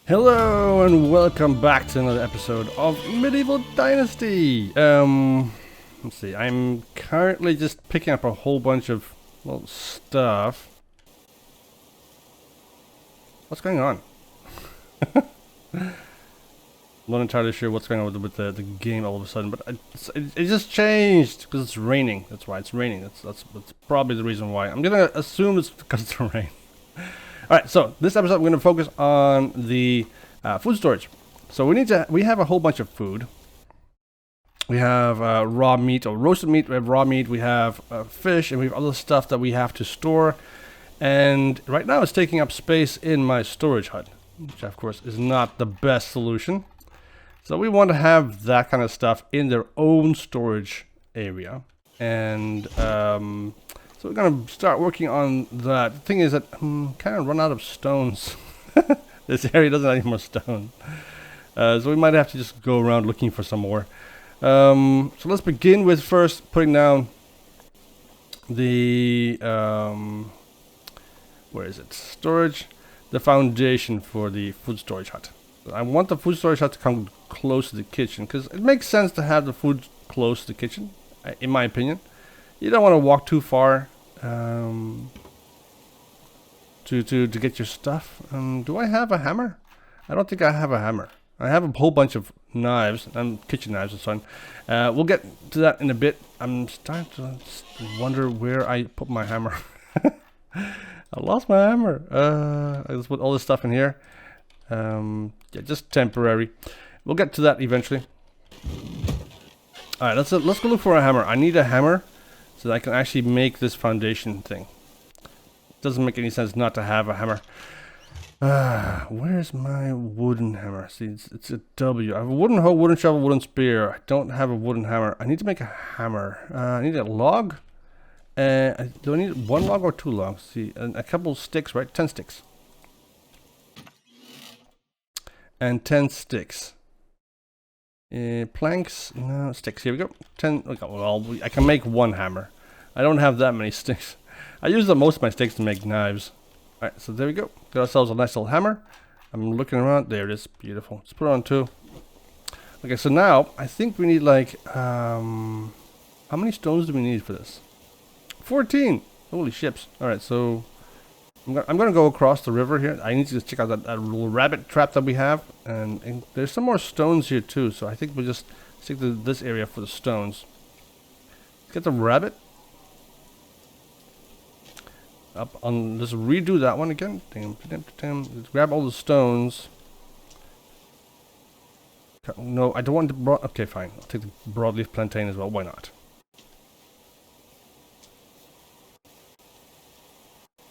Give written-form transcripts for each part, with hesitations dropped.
Hello and welcome back to another episode of Medieval Dynasty. Let's see. I'm currently just picking up a whole bunch of stuff. What's going on? I'm not entirely sure what's going on with the game all of a sudden, but it just changed because it's raining. That's why it's raining. That's probably the reason why. I'm gonna assume it's because of the rain. Alright, so this episode we're going to focus on the food storage. So we have a whole bunch of food. We have raw meat or roasted meat, we have raw meat, we have fish, and we have other stuff that we have to store. And right now it's taking up space in my storage hut, which of course is not the best solution. So we want to have that kind of stuff in their own storage area. And so we're going to start working on that. The thing is that I'm kind of run out of stones. This area doesn't have any more stone. So we might have to just go around looking for some more. So let's begin with first putting down the, where is it? Storage, the foundation for the food storage hut. I want the food storage hut to come close to the kitchen because it makes sense to have the food close to the kitchen, in my opinion. You don't want to walk too far to get your stuff. Do I have a hammer? I don't think I have a hammer. I have a whole bunch of knives and kitchen knives and so on. We'll get to that in a bit. I'm starting to wonder where I put my hammer. I lost my hammer. I just put all this stuff in here. Yeah, just temporary. We'll get to that eventually. All right, let's go look for a hammer. I need a hammer so that I can actually make this foundation thing. It doesn't make any sense not to have a hammer. Where's my wooden hammer? See, it's a W. I have a wooden hoe, wooden shovel, wooden spear. I don't have a wooden hammer. I need to make a hammer. I need a log. Do I need one log or two logs? See, a couple of sticks, right? 10 sticks. And 10 sticks. Planks, no, sticks, here we go. 10, okay, well, I can make one hammer. I don't have that many sticks. I use most of my sticks to make knives. Alright, so there we go. Got ourselves a nice little hammer. I'm looking around, there it is, beautiful. Let's put it on 2. Okay, so now, I think we need like, how many stones do we need for this? 14! Holy ships. Alright, so I'm gonna go across the river here. I need to just check out that little rabbit trap that we have, and there's some more stones here too. So I think we'll just stick to this area for the stones. Get the rabbit up on. Let's redo that one again. Let's grab all the stones. No, I don't want the broad. Okay, fine. I'll take the broadleaf plantain as well. Why not?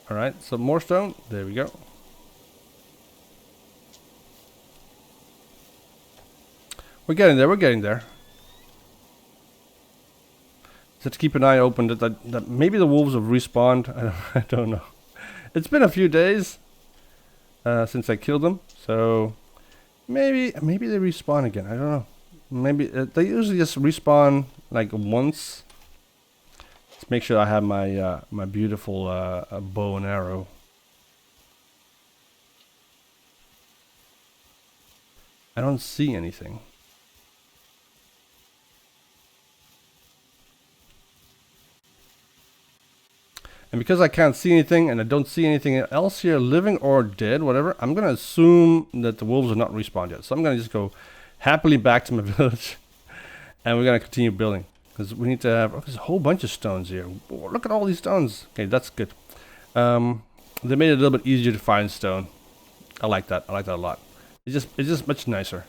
Alright, so more stone. There we go. We're getting there, we're getting there. Just keep an eye open that maybe the wolves have respawned. I don't know. It's been a few days since I killed them, so maybe they respawn again. I don't know. Maybe they usually just respawn like once. Let's make sure I have my my beautiful bow and arrow. I don't see anything. And because I can't see anything and I don't see anything else here, living or dead, whatever, I'm going to assume that the wolves are not respawned yet. So I'm going to just go happily back to my village and we're going to continue building. Because we need to have, there's a whole bunch of stones here. Oh, look at all these stones. Okay, that's good. They made it a little bit easier to find stone. I like that. I like that a lot. It's just much nicer.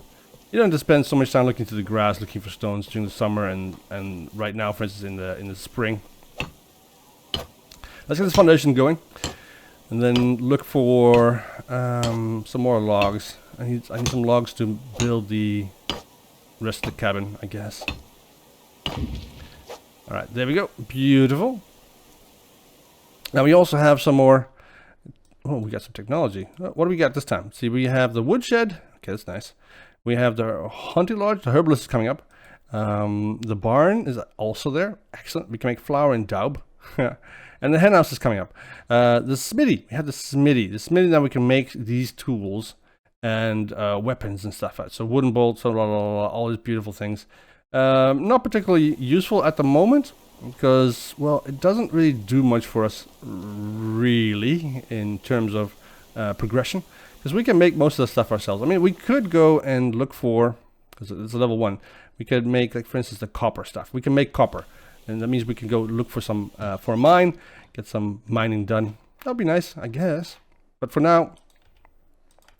You don't have to spend so much time looking through the grass, looking for stones during the summer and right now, for instance, in the spring. Let's get this foundation going, and then look for some more logs. I need some logs to build the rest of the cabin, I guess. Alright, there we go. Beautiful. Now we also have some more. Oh, we got some technology. What do we got this time? See, we have the woodshed. Okay, that's nice. We have the hunting lodge. The herbalist is coming up. The barn is also there. Excellent. We can make flour and daub. And the henhouse is coming up. The smithy. We have the smithy. The smithy, now we can make these tools and weapons and stuff. So wooden bolts, all these beautiful things. Not particularly useful at the moment because, well, it doesn't really do much for us, really, in terms of progression. Because we can make most of the stuff ourselves. I mean, we could go and look for, because it's a level 1, we could make, like, for instance, the copper stuff. We can make copper, and that means we can go look for some, for a mine, get some mining done. That would be nice, I guess. But for now,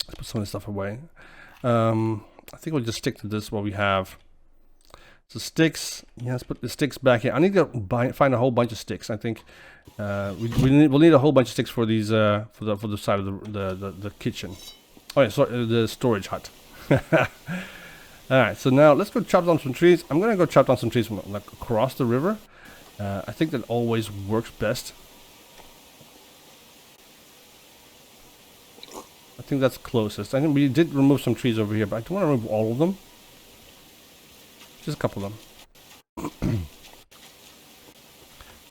let's put some of this stuff away. I think we'll just stick to this, what we have. So sticks, yeah, let's put the sticks back here. I need to find a whole bunch of sticks. I think we'll need a whole bunch of sticks for these for the side of the kitchen. Oh yeah, sorry, the storage hut. All right, so now let's go chop down some trees. I'm gonna go chop down some trees from like across the river. I think that always works best. I think that's closest. I think we did remove some trees over here, but I don't want to remove all of them. Just a couple of them.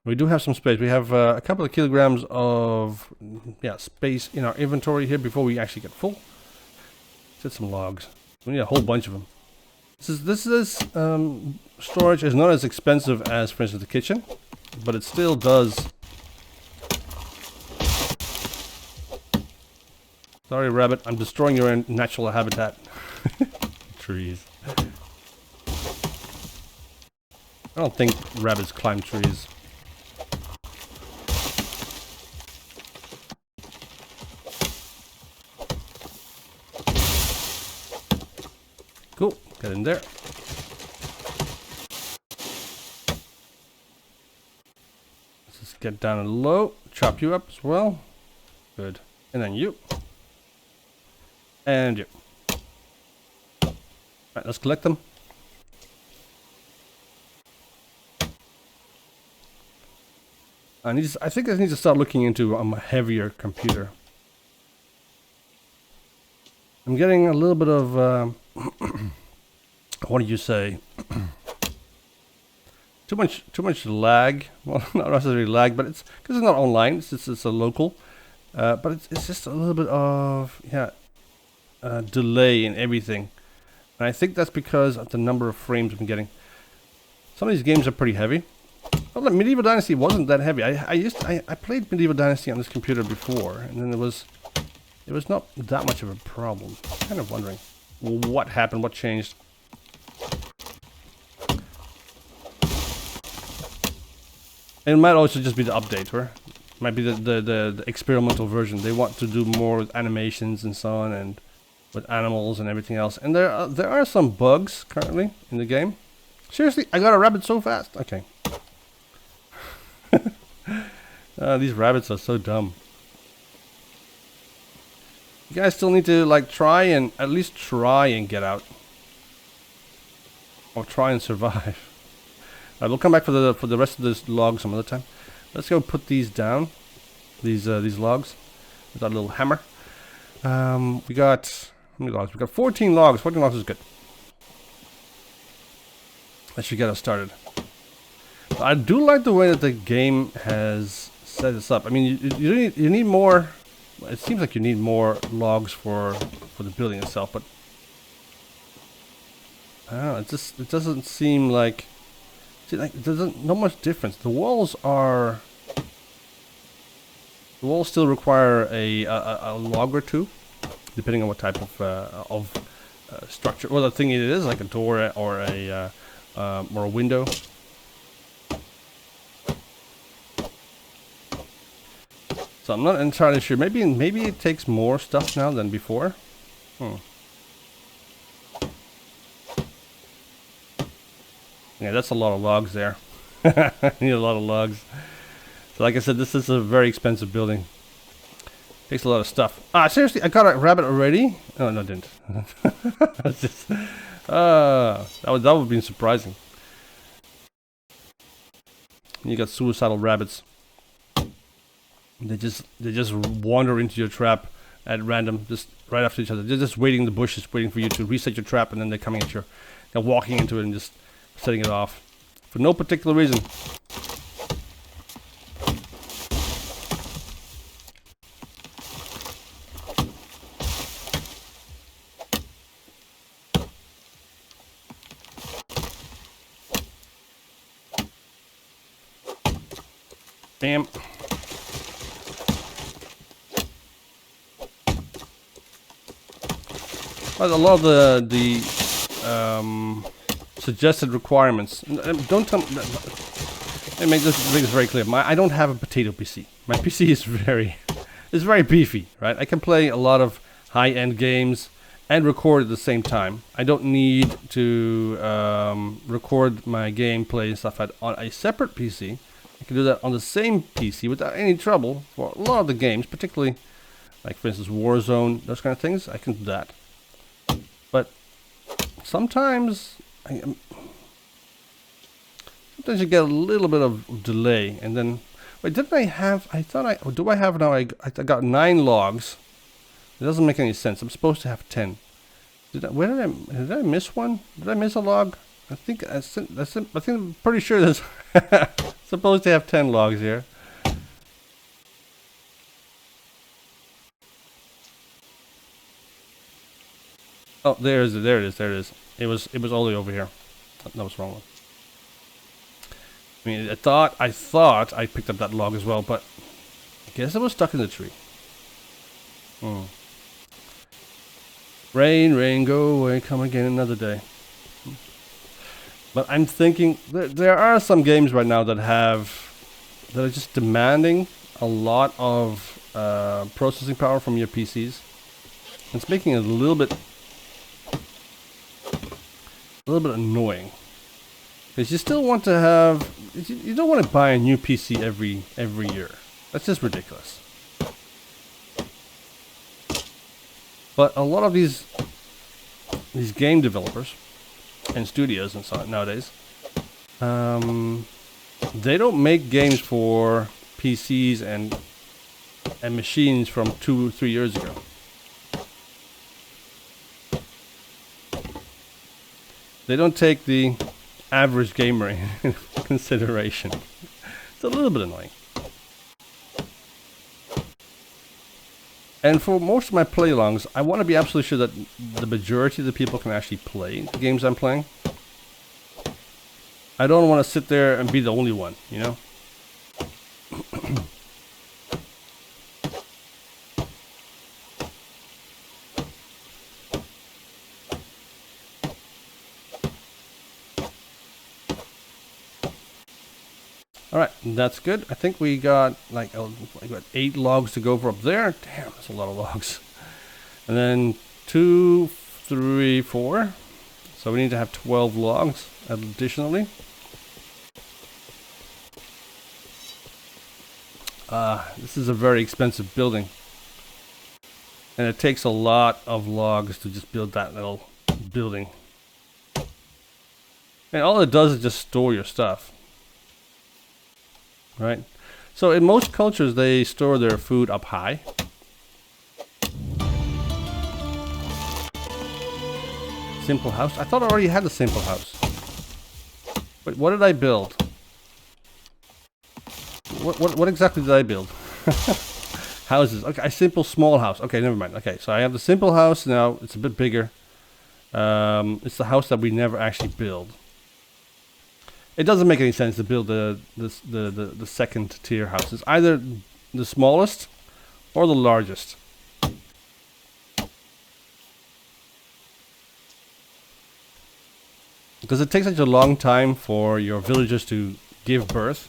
We do have some space. We have a couple of kilograms of space in our inventory here before we actually get full. Set some logs. We need a whole bunch of them. This storage is not as expensive as, for instance, the kitchen, but it still does. Sorry, rabbit. I'm destroying your natural habitat. Trees. I don't think rabbits climb trees. Cool. Get in there. Let's just get down low. Chop you up as well. Good. And then you. And you. Alright, let's collect them. I think I need to start looking into a heavier computer. I'm getting a little bit of what do you say? too much lag. Well, not necessarily lag, but it's because it's not online. It's a local, but it's just a little bit of delay in everything. And I think that's because of the number of frames I'm getting. Some of these games are pretty heavy. Well, Medieval Dynasty wasn't that heavy. I played Medieval Dynasty on this computer before, and then it was not that much of a problem. I'm kind of wondering what happened, what changed. It might also just be the update, or it might be the experimental version. They want to do more with animations and so on, and with animals and everything else. And there are some bugs currently in the game. Seriously, I got a rabbit so fast. Okay. These rabbits are so dumb. You guys still need to like at least try and get out, or try and survive. Alright, we'll come back for the rest of this log some other time. Let's go put these down. These logs with our little hammer. We got how many logs? We got 14 logs. 14 logs is good. That should get us started. I do like the way that the game has set this up. I mean, you need more. It seems like you need more logs for the building itself, but I don't know. It doesn't seem like. There's not much difference. The walls still require a log or two, depending on what type of structure. Well, the thing it is, like a door or a window. So I'm not entirely sure. Maybe it takes more stuff now than before. Yeah, that's a lot of logs there. I need a lot of logs. So like I said, this is a very expensive building. Takes a lot of stuff. Seriously, I got a rabbit already? Oh, no, I didn't. That's just, that would have been surprising. You got suicidal rabbits. They just wander into your trap at random, just right after each other. They're just waiting in the bushes, waiting for you to reset your trap, and then they're coming at you. They're walking into it and just setting it off for no particular reason. Bam. But a lot of the suggested requirements. Don't tell me. Let me make this very clear. I don't have a potato PC. My PC is very beefy, right? I can play a lot of high-end games and record at the same time. I don't need to record my gameplay and stuff on a separate PC. I can do that on the same PC without any trouble for a lot of the games, particularly like, for instance, Warzone, those kind of things. I can do that. But sometimes sometimes you get a little bit of delay, and then wait, didn't I have? Do I have now? I got 9 logs. It doesn't make any sense. I'm supposed to have 10. Did I miss one? Did I miss a log? I think I'm pretty sure there's supposed to have 10 logs here. Oh, there it is. It was all the way over here. That was the wrong one. I mean, I thought I picked up that log as well, but I guess it was stuck in the tree. Rain, go away, come again another day. But I'm thinking there are some games right now that are just demanding a lot of processing power from your PCs. It's making it a little bit annoying, because you still want to have, you don't want to buy a new PC every year. That's just ridiculous. But a lot of these game developers and studios and so on nowadays, they don't make games for PCs and machines from 2 or 3 years ago. They don't take the average gamer in consideration. It's a little bit annoying. And for most of my play-alongs, I want to be absolutely sure that the majority of the people can actually play the games I'm playing. I don't want to sit there and be the only one, you know? Alright, that's good. I think we got like 8 logs to go for up there. Damn, that's a lot of logs. And then 2, 3, 4. So we need to have 12 logs additionally. This is a very expensive building. And it takes a lot of logs to just build that little building. And all it does is just store your stuff. Right? So in most cultures, they store their food up high. Simple house? I thought I already had a simple house. Wait, what did I build? What exactly did I build? Houses. Okay, a simple small house. Okay, never mind. Okay, so I have the simple house now. It's a bit bigger. It's the house that we never actually build. It doesn't make any sense to build the second tier houses. Either the smallest or the largest. Because it takes such a long time for your villagers to give birth.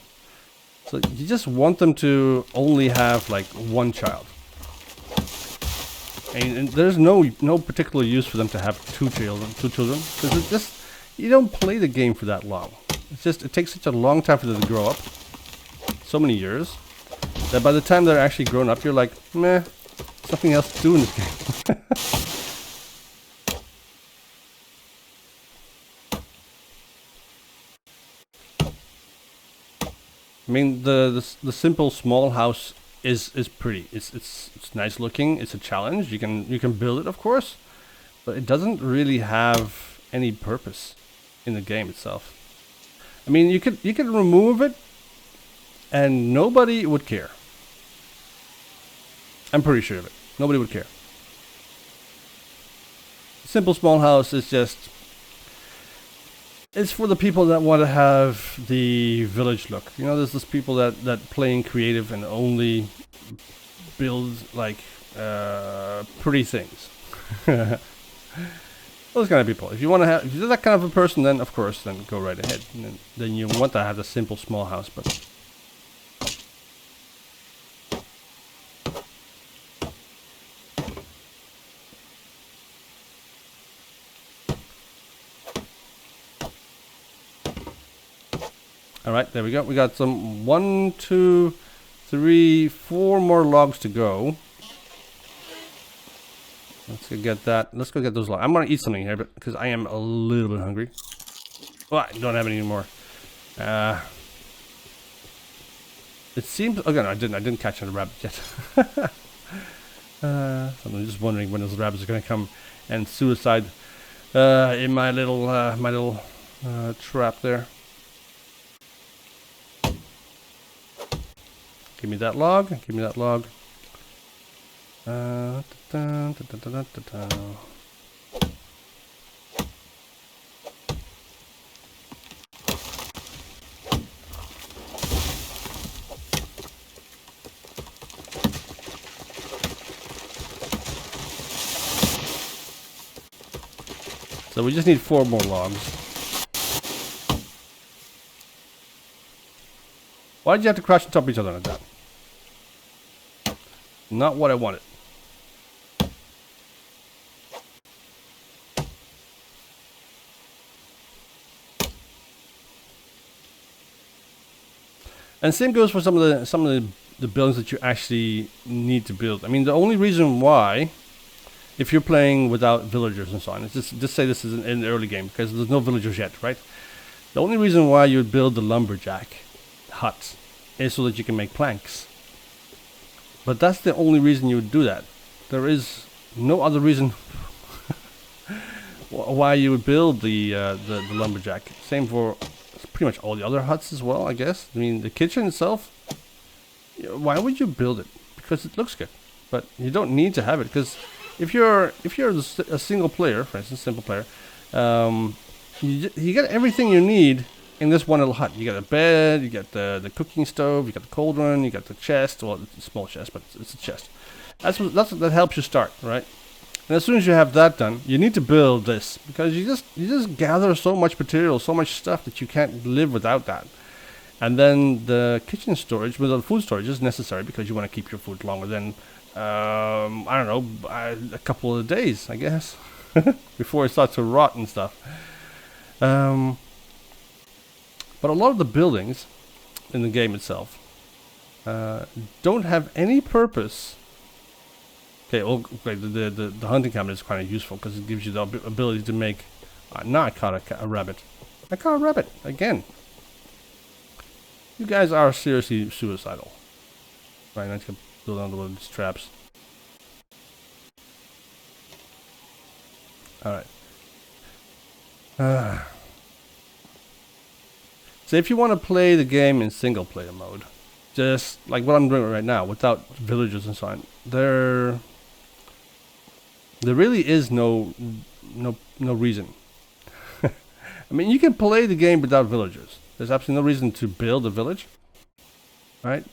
So you just want them to only have like 1 child. And there's no particular use for them to have 2 children. Because it just, you don't play the game for that long. It's just, it takes such a long time for them to grow up. So many years. That by the time they're actually grown up, you're like, meh, something else to do in this game. I mean, the simple small house is pretty. It's nice looking. It's a challenge. You can build it, of course, but it doesn't really have any purpose in the game itself. I mean, you could remove it, and nobody would care. I'm pretty sure of it. Nobody would care. Simple small house is just, it's for the people that want to have the village look. You know, there's those people that playing creative and only build like pretty things. Those kind of people. If you want to have, if you're that kind of a person, then of course, then go right ahead. And then you want to have a simple small house, but. All right, there we go. We got some 1, 2, 3, 4 more logs to go. Let's go get that. Let's go get those logs. I'm gonna eat something here, but because I am a little bit hungry. Well, I don't have any more. It seems. Again, I didn't catch any rabbit yet. So I'm just wondering when those rabbits are gonna come and suicide in my little trap there. Give me that log. Give me that log. So we just need 4 more logs. Why did you have to crash on top of each other like that? Not what I wanted. And same goes for some of the buildings that you actually need to build. I mean, the only reason why, if you're playing without villagers and so on, it's just say this is in the early game because there's no villagers yet, right? The only reason why you would build the lumberjack hut is so that you can make planks. But that's the only reason you would do that. There is no other reason why you would build the lumberjack. Same for pretty much all the other huts as well, I guess. I mean, the kitchen itself, why would you build it? Because it looks good. But you don't need to have it, because if you're a single player, for instance, simple player, you get everything you need in this one little hut. You got a bed, you got the cooking stove, you got the cauldron, you got the chest. Well, it's a small chest, but it's a chest. That helps you start, right? And as soon as you have that done, you need to build this, because you just gather so much material, so much stuff that you can't live without that. And then the kitchen storage, with the food storage, is necessary because you want to keep your food longer than I don't know, a couple of days, I guess, before it starts to rot and stuff. But a lot of the buildings in the game itself don't have any purpose. Okay, the hunting cabinet is kind of useful because it gives you the ability to make. Now I caught a rabbit. I caught a rabbit again. You guys are seriously suicidal. Right, I need to build another one of these traps. All right. So if you want to play the game in single player mode, just like what I'm doing right now, without villagers and so on, there really is no reason. I mean, you can play the game without villagers. There's absolutely no reason to build a village, right?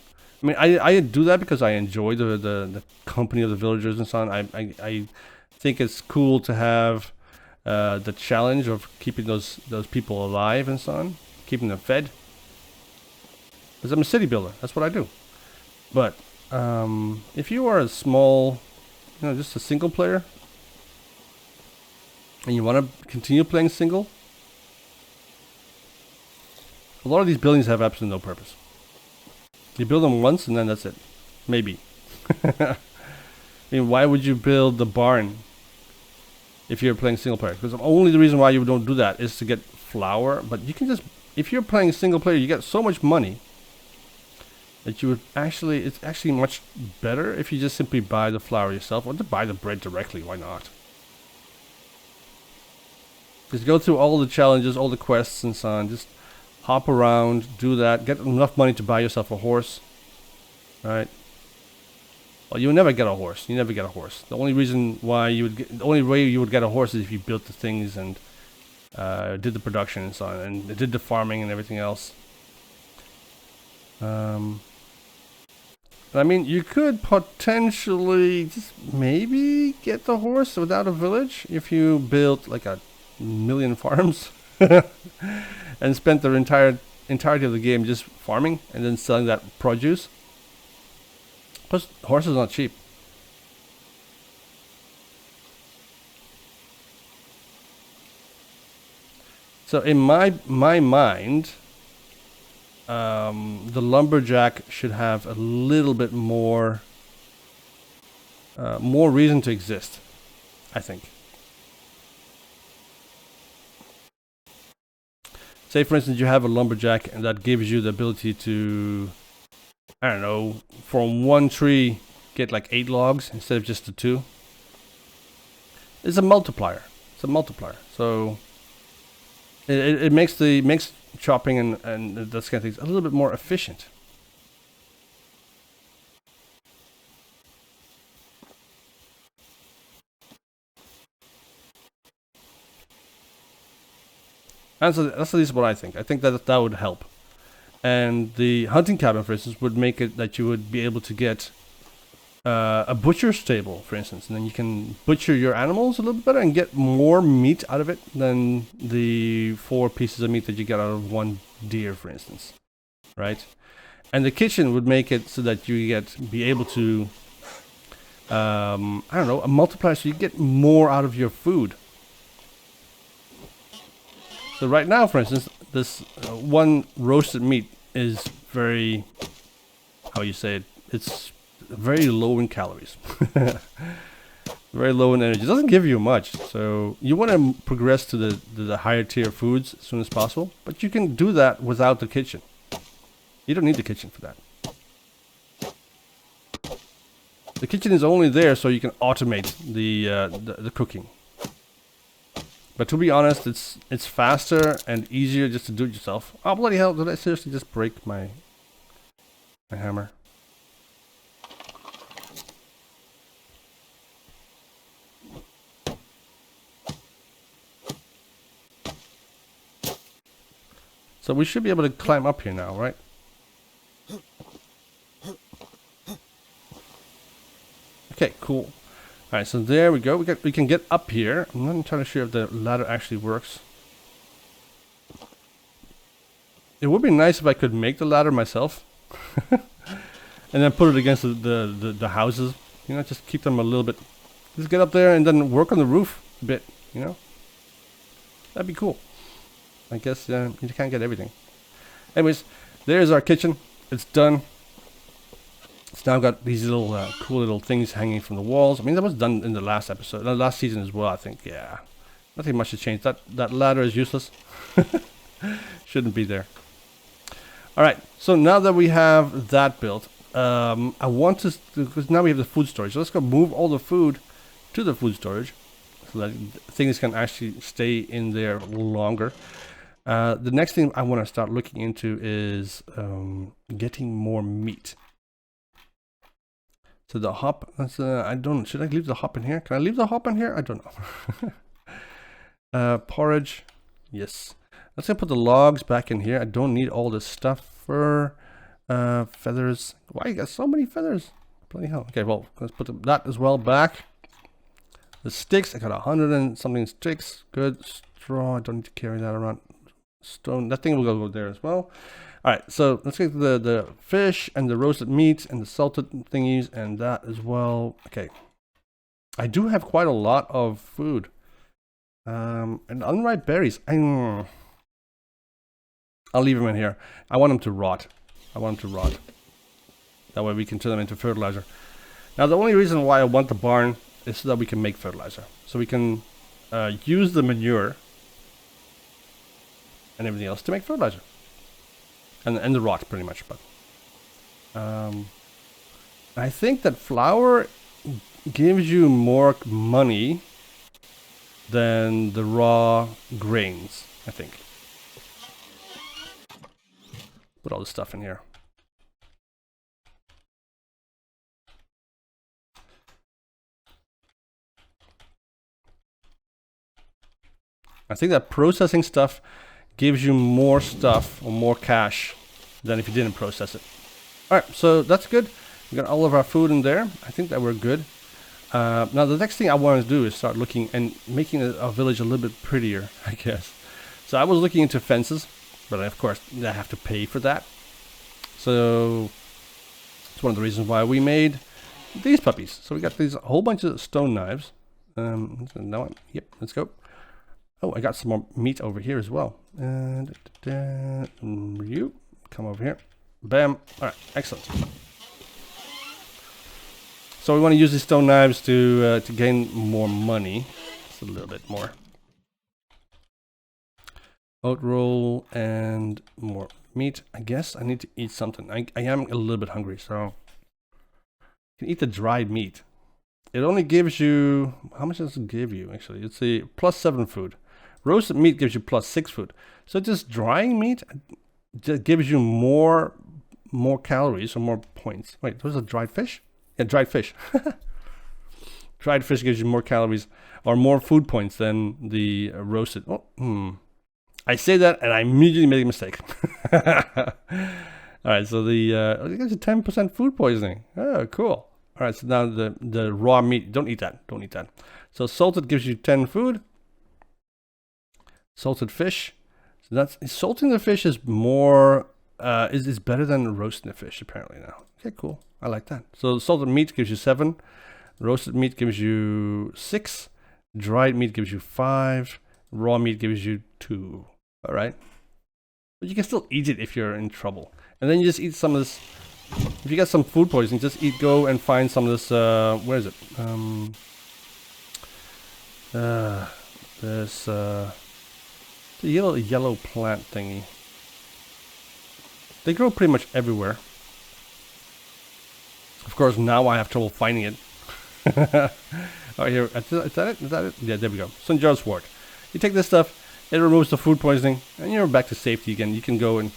I mean, I do that because I enjoy the company of the villagers and so on. I think it's cool to have the challenge of keeping those people alive and so on. Keeping them fed. Because I'm a city builder. That's what I do. But if you are a small, just a single player, and you want to continue playing single, a lot of these buildings have absolutely no purpose. You build them once and then that's it. Maybe. I mean, why would you build the barn if you're playing single player? Because only the reason why you don't do that is to get flour. But you can just, if you're playing single player, you get so much money that you would it's actually much better if you just simply buy the flour yourself, or to buy the bread directly. Why not? Just go through all the challenges, all the quests and so on. Just hop around, do that, get enough money to buy yourself a horse. Right? Well, you would never get a horse. You never get a horse. The only reason why the only way you would get a horse is if you built the things and did the production and so on, and it did the farming and everything else. I mean, you could potentially just maybe get the horse without a village if you built like 1,000,000 farms and spent the entirety of the game just farming and then selling that produce. Plus, horses are not cheap. So in my mind, the lumberjack should have a little bit more reason to exist, I think. Say for instance you have a lumberjack and that gives you the ability to, I don't know, from one tree get like 8 logs instead of just the 2. It's a multiplier. So it makes chopping and those kind of things a little bit more efficient. And so that's at least what I think. I think that would help. And the hunting cabin, for instance, would make it that you would be able to get a butcher's table, for instance, and then you can butcher your animals a little bit better and get more meat out of it than the 4 pieces of meat that you get out of 1 deer, for instance, right? And the kitchen would make it so that you be able to, I don't know, a multiplier, so you get more out of your food. So right now, for instance, this 1 roasted meat is very, how you say it, it's very low in calories. Very low in energy. It doesn't give you much, so you want to progress to the higher tier foods as soon as possible, but you can do that without the kitchen. You don't need the kitchen for that. The kitchen is only there so you can automate the cooking. But to be honest, it's faster and easier just to do it yourself. Oh bloody hell, did I seriously just break my hammer? So we should be able to climb up here now, right? Okay, cool. Alright, so there we go. We can get up here. I'm not entirely sure if the ladder actually works. It would be nice if I could make the ladder myself. And then put it against the houses. You know, just keep them a little bit. Just get up there and then work on the roof a bit, you know? That'd be cool. I guess you can't get everything. Anyways, there's our kitchen. It's done. It's now got these little cool little things hanging from the walls. I mean, that was done in the last episode, last season as well, I think. Yeah, nothing much has changed. That ladder is useless. Shouldn't be there. All right, so now that we have that built, I want to, because now we have the food storage. So let's go move all the food to the food storage so that things can actually stay in there longer. The next thing I want to start looking into is getting more meat. So the hop, that's, I don't, should I leave the hop in here? Can I leave the hop in here? I don't know. Porridge, yes. Let's put the logs back in here. I don't need all this stuff. Fur, feathers. Why you got so many feathers? Bloody hell. Okay, well, let's put that as well back. The sticks, I got 100 and something sticks. Good. Straw, I don't need to carry that around. Stone, that thing will go there as well. All right, so let's get the fish and the roasted meat and the salted thingies and that as well. Okay, I do have quite a lot of food. And unripe berries. I'll leave them in here. I want them to rot. That way we can turn them into fertilizer. Now the only reason why I want the barn is so that we can make fertilizer. So we can use the manure and everything else to make fertilizer. And the rot, pretty much. But I think that flour gives you more money than the raw grains, I think. Put all this stuff in here. I think that processing stuff gives you more stuff or more cash than if you didn't process it. Alright, so that's good. We got all of our food in there. I think that we're good. Now the next thing I want to do is start looking and making a village a little bit prettier, I guess. So I was looking into fences, but of course I have to pay for that. So it's one of the reasons why we made these puppies. So we got these a whole bunch of stone knives. Yep, let's go. Oh, I got some more meat over here as well. You come over here. Bam. All right, excellent. So we want to use these stone knives to gain more money. Just a little bit more. Oat roll and more meat. I guess I need to eat something. I am a little bit hungry, so you can eat the dried meat. It only gives you, how much does it give you actually? It's a +7 food. Roasted meat gives you +6 food. So just drying meat just gives you more calories or more points. Wait, was it dried fish? Yeah, dried fish. Dried fish gives you more calories or more food points than the roasted. I say that and I immediately make a mistake. All right, so it gives you 10% food poisoning. Oh, cool. All right, so now the raw meat, don't eat that. Don't eat that. So salted gives you 10 food. Salted fish. So that's salting the fish is more is better than roasting the fish apparently now. Okay, cool. I like that. So salted meat gives you 7. Roasted meat gives you 6. Dried meat gives you 5. Raw meat gives you 2. All right. But you can still eat it if you're in trouble. And then you just eat some of this. If you get some food poisoning, just go and find some of this, where is it? This, the yellow plant thingy. They grow pretty much everywhere. Of course, now I have trouble finding it. Oh, here, is that it? Is that it? Yeah, there we go. St. John's wort. You take this stuff, it removes the food poisoning, and you're back to safety again. You can go and,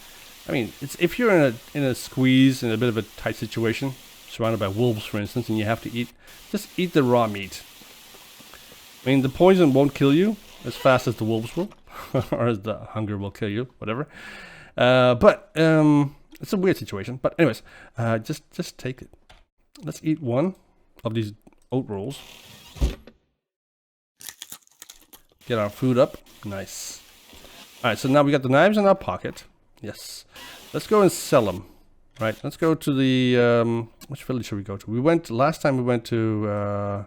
I mean, it's if you're in a squeeze, in a bit of a tight situation, surrounded by wolves, for instance, and you have to eat, just eat the raw meat. I mean, the poison won't kill you as fast as the wolves will, or as the hunger will kill you, whatever. But it's a weird situation. But anyways, just take it. Let's eat one of these oat rolls. Get our food up. Nice. All right, so now we got the knives in our pocket. Yes. Let's go and sell them. Right. Let's go to the which village should we go to? Last time we went to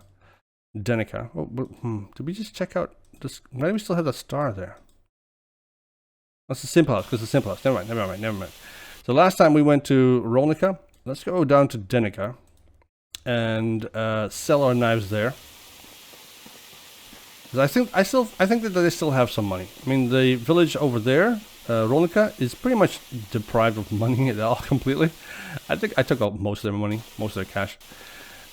Denica. Oh, did we just check out this? Why do we still have that star there? That's the simple house, because the simple house. Never mind. So last time we went to Rolnica. Let's go down to Denica and sell our knives there. I think that they still have some money. I mean, the village over there, Rolnica, is pretty much deprived of money at all completely. I think I took out most of their money, most of their cash.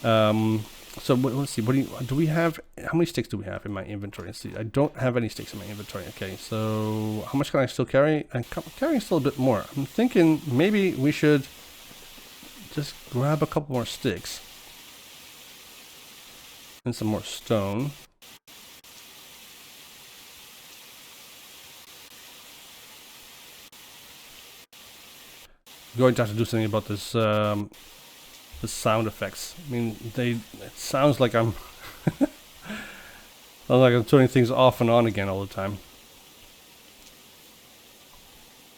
So let's see. Do we have? How many sticks do we have in my inventory? Let's see. I don't have any sticks in my inventory. Okay, so how much can I still carry? I'm carrying still a bit more. I'm thinking maybe we should just grab a couple more sticks and some more stone. Going to have to do something about this. The sound effects. I mean, it sounds like I'm turning things off and on again all the time.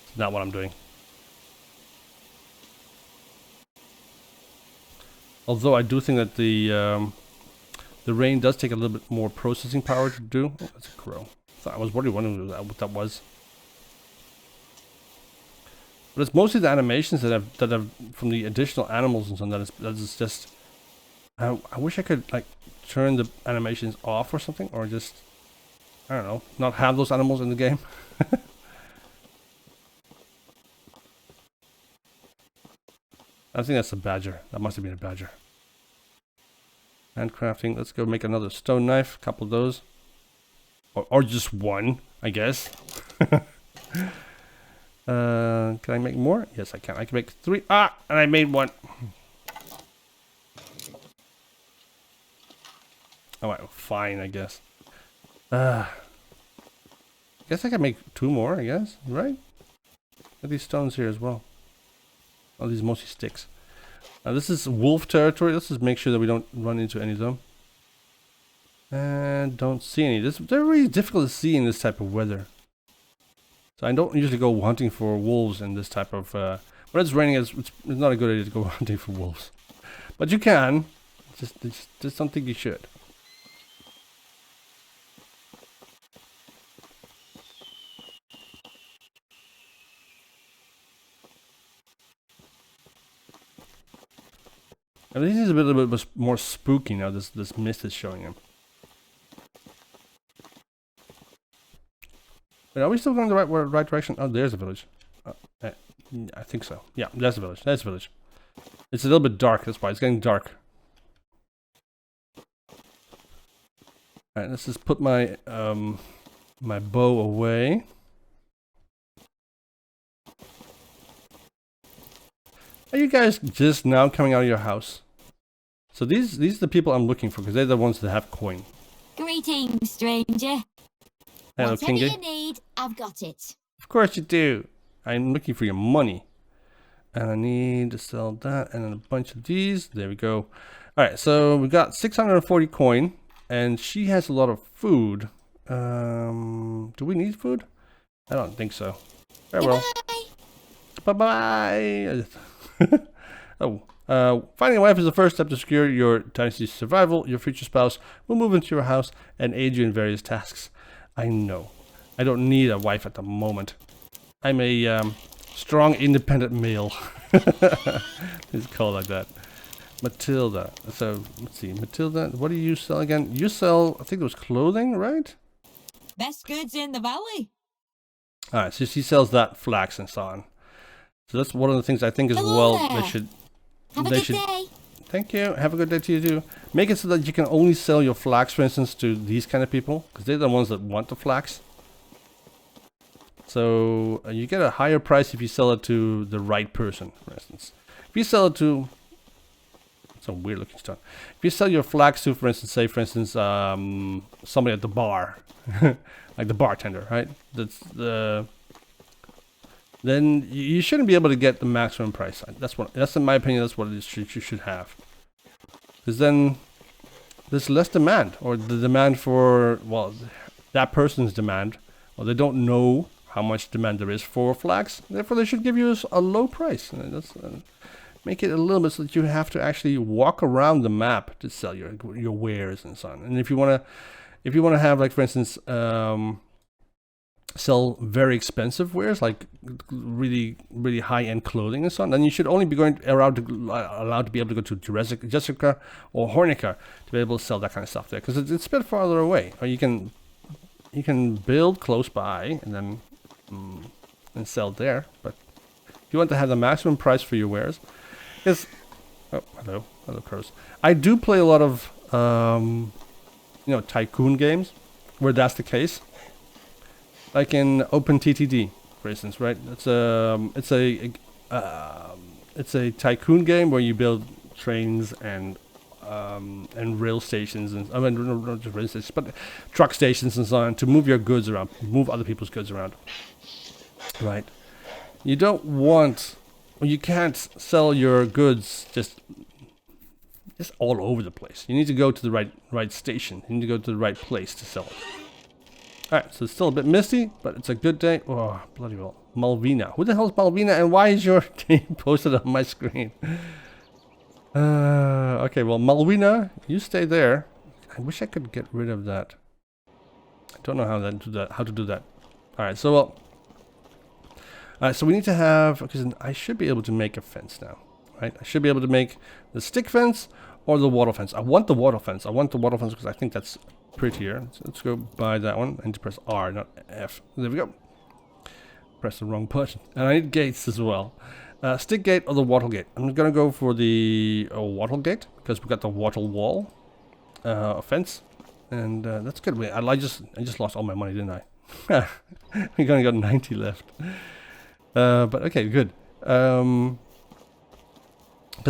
It's not what I'm doing. Although I do think that the rain does take a little bit more processing power to do. Oh, that's a crow. I was wondering what that was. But it's mostly the animations that have from the additional animals and so on that is just. I wish I could like turn the animations off or something, or just I don't know, not have those animals in the game. I think that's a badger. That must have been a badger. Handcrafting. Let's go make another stone knife. A couple of those, or just one, I guess. Can I make more? Yes, I can. I can make 3. Ah, and I made 1. Alright, fine, I guess. guess I can make 2 more, I guess, right? Got these stones here as well. Oh, these mostly sticks. Now this is wolf territory. Let's just make sure that we don't run into any of them. And don't see any. They're really difficult to see in this type of weather. So I don't usually go hunting for wolves in this type of... when it's raining, it's not a good idea to go hunting for wolves. But you can. Just don't think you should. And this is a little bit more spooky now. This mist is showing him. Wait, are we still going the right direction? Oh, there's a village. I think so. Yeah, there's a village. There's a village. It's a little bit dark. That's why it's getting dark. All right, let's just put my my bow away. Are you guys just now coming out of your house? So these are the people I'm looking for because they're the ones that have coin. Greetings, stranger. Hello, Whatever Kingy. you need, I've got it. Of course you do. I'm looking for your money. And I need to sell that and then a bunch of these. There we go. Alright, so we got 640 coin. And she has a lot of food. Do we need food? I don't think so. Very well. Bye-bye. Finding a wife is the first step to secure your dynasty's survival. Your future spouse will move into your house and aid you in various tasks. I know. I don't need a wife at the moment. I'm a strong, independent male. It's called like that. Matilda. So, let's see. Matilda, what do you sell again? You sell, I think it was clothing, right? Best goods in the valley. Alright, so she sells that, flax and so on. So that's one of the things I think as Hello well there. they should... Have a good day. Thank you. Have a good day to you too. Make it so that you can only sell your flax, for instance, to these kind of people. Because they're the ones that want the flax. So you get a higher price if you sell it to the right person, for instance. If you sell it to... some weird looking stuff. If you sell your flax to, for instance, somebody at the bar. Like the bartender, right? Then you shouldn't be able to get the maximum price. That's in my opinion, that's what you should have. Because then there's less demand, or the demand for, well, that person's demand, or they don't know how much demand there is for flax. Therefore, they should give you a low price. And that's, make it a little bit so that you have to actually walk around the map to sell your wares and so on. And if you want to have, like, for instance, sell very expensive wares, like really high-end clothing and so on, then you should only be allowed to be able to go to Jessica or Hornica to be able to sell that kind of stuff there, because it's a bit farther away. Or you can build close by and then and sell there. But if you want to have the maximum price for your wares, is hello crows. I do play a lot of tycoon games where that's the case. Like in OpenTTD, for instance, right? It's a tycoon game where you build trains and rail stations, and I mean not just rail stations, but truck stations and so on, to move your goods around, move other people's goods around. Right? You don't want, or you can't sell your goods just all over the place. You need to go to the right station. You need to go to the right place to sell it. Alright, so it's still a bit misty, but it's a good day. Oh, bloody well. Malvina. Who the hell is Malvina, and why is your name posted on my screen? Okay, well, Malvina, you stay there. I wish I could get rid of that. I don't know how to do that. Alright, so so we need to have, because I should be able to make a fence now, right? I should be able to make the stick fence or the wattle fence. I want the wattle fence. Because I think that's prettier. So let's go buy that one and to press R, not F. There we go. Press the wrong button. And I need gates as well. Stick gate or the wattle gate. I'm gonna go for the wattle gate because we got the wattle wall fence, and that's good. Wait, I just lost all my money, didn't I? We only got 90 left. But okay, good. Because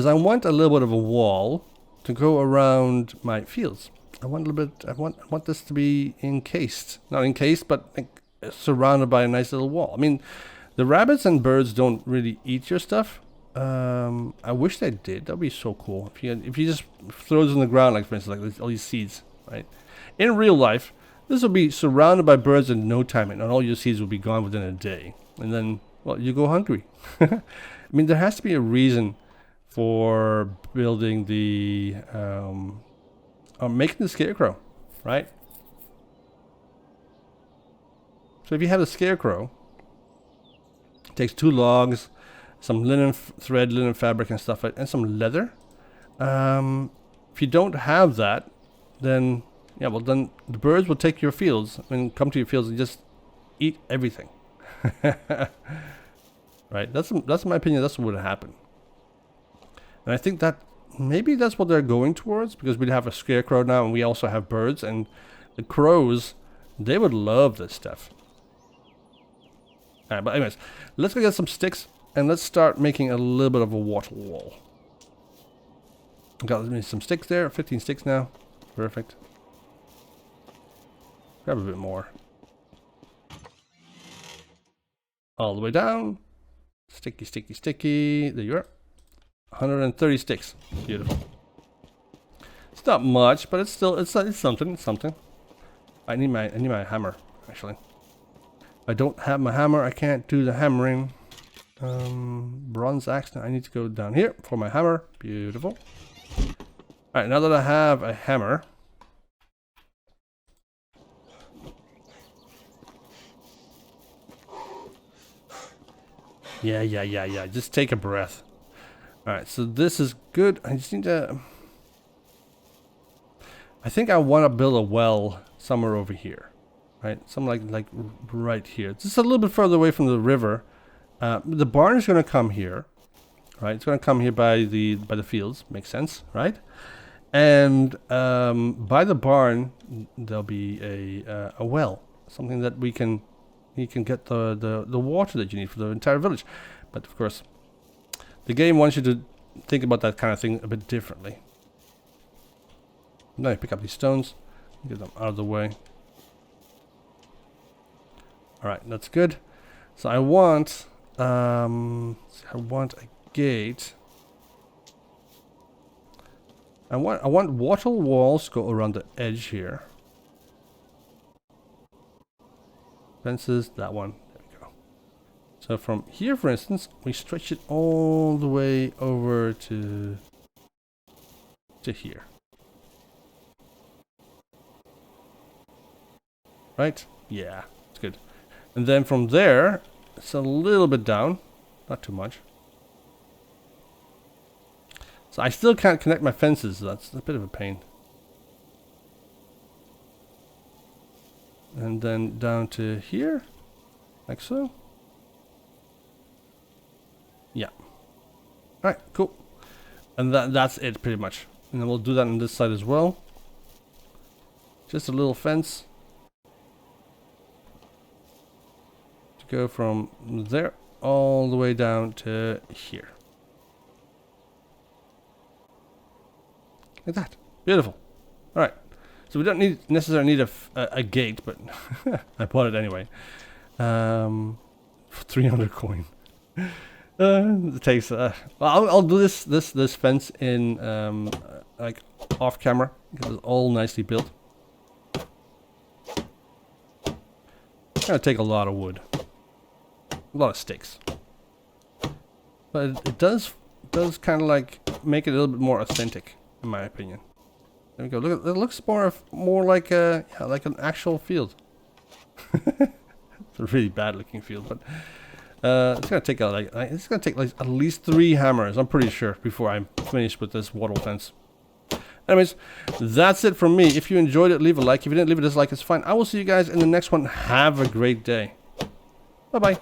I want a little bit of a wall to go around my fields. I want a little bit. I want this to be encased, not encased, but like surrounded by a nice little wall. I mean, the rabbits and birds don't really eat your stuff. I wish they did. That'd be so cool. If you just throw this on the ground, like for instance, like all these seeds, right? In real life, this will be surrounded by birds in no time, and all your seeds will be gone within a day. And then, well, you go hungry. I mean, there has to be a reason for building the, making the scarecrow, right? So if you have a scarecrow, it takes 2 logs, some linen thread, linen fabric and stuff, and some leather. If you don't have that, then yeah, well then the birds will take your fields and come to your fields and just eat everything. Right? That's my opinion. That's what would happen. And I think that maybe that's what they're going towards, because we have a scarecrow now and we also have birds, and the crows, they would love this stuff. Alright, but anyways, let's go get some sticks and let's start making a little bit of a wattle wall. Got me some sticks there, 15 sticks now. Perfect. Grab a bit more. All the way down. Sticky, sticky, sticky. There you are. 130 sticks. Beautiful. It's not much, but it's still it's something. It's something. I need my hammer, actually. If I don't have my hammer, I can't do the hammering. Bronze axe. Now I need to go down here for my hammer. Beautiful. Alright, now that I have a hammer, yeah. Just take a breath. Alright, so this is good. I just need to... I think I want to build a well somewhere over here. Right? Something like right here. Just a little bit further away from the river. The barn is going to come here. Right? It's going to come here by the fields. Makes sense, right? And by the barn, there'll be a well. Something that you can get the water that you need for the entire village. But of course, the game wants you to think about that kind of thing a bit differently. Now you pick up these stones, get them out of the way. Alright, that's good. So I want a gate. I want wattle walls go around the edge here. Fences, that one. There we go. So from here, for instance, we stretch it all the way over to here. Right? Yeah, it's good. And then from there, it's a little bit down, not too much. So I still can't connect my fences. So that's a bit of a pain. And then down to here, like so. Yeah. Alright, cool. And that's it pretty much. And then we'll do that on this side as well. Just a little fence. To go from there all the way down to here. Like that. Beautiful. Alright. So we don't necessarily need a gate, but I bought it anyway. 300 coin. It takes. Well, I'll do this fence in like off camera because it's all nicely built. It's gonna take a lot of wood, a lot of sticks, but it does kind of like make it a little bit more authentic, in my opinion. There we go. Look, it looks more like like an actual field. It's a really bad looking field, but it's gonna take at least 3 hammers. I'm pretty sure before I'm finished with this wattle fence. Anyways, that's it from me. If you enjoyed it, leave a like. If you didn't, leave a dislike. It's fine. I will see you guys in the next one. Have a great day. Bye bye.